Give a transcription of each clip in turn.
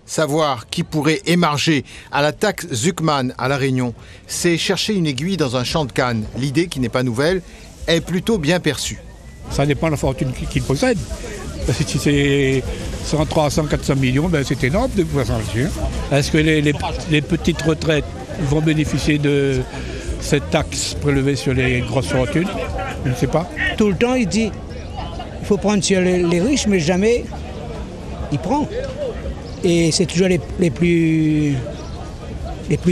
Savoir qui pourrait émarger à la taxe Zuckman à La Réunion, c'est chercher une aiguille dans un champ de canne. L'idée, qui n'est pas nouvelle, est plutôt bien perçue. Ça dépend de la fortune qu'il possède. Si c'est 100, 300, 400 millions, ben c'est énorme de pouvoir s'en dessus. Est-ce que les petites retraites vont bénéficier de cette taxe prélevée sur les grosses fortunes? Je ne sais pas. Tout le temps, il dit il faut prendre sur les riches, mais jamais il prend. Et c'est toujours les plus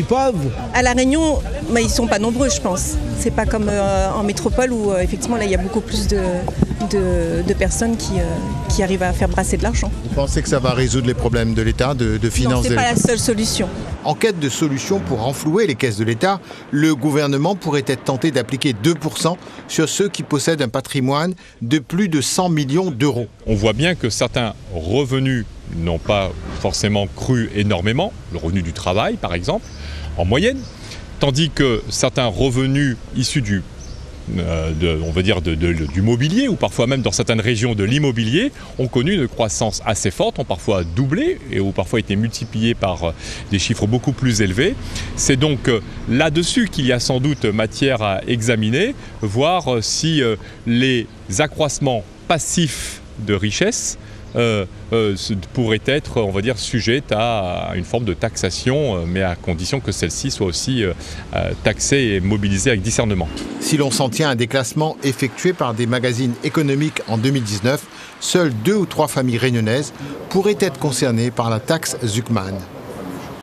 pauvres. À La Réunion, ils ne sont pas nombreux, je pense. C'est pas comme en métropole où, effectivement, là, il y a beaucoup plus de personnes qui arrivent à faire brasser de l'argent. Vous pensez que ça va résoudre les problèmes de l'État, de finances de l'État? Non, ce n'est pas la seule solution. En quête de solutions pour renflouer les caisses de l'État, le gouvernement pourrait être tenté d'appliquer 2% sur ceux qui possèdent un patrimoine de plus de 100 millions d'euros. On voit bien que certains revenus n'ont pas forcément cru énormément, le revenu du travail par exemple, en moyenne, tandis que certains revenus issus du mobilier, ou parfois même dans certaines régions de l'immobilier, ont connu une croissance assez forte, ont parfois doublé et ont parfois été multipliés par des chiffres beaucoup plus élevés. C'est donc là-dessus qu'il y a sans doute matière à examiner, voir si les accroissements passifs de richesse pourrait être, on va dire, sujette à une forme de taxation, mais à condition que celle-ci soit aussi taxée et mobilisée avec discernement. Si l'on s'en tient à des classements effectués par des magazines économiques en 2019, seules 2 ou 3 familles réunionnaises pourraient être concernées par la taxe Zuckman.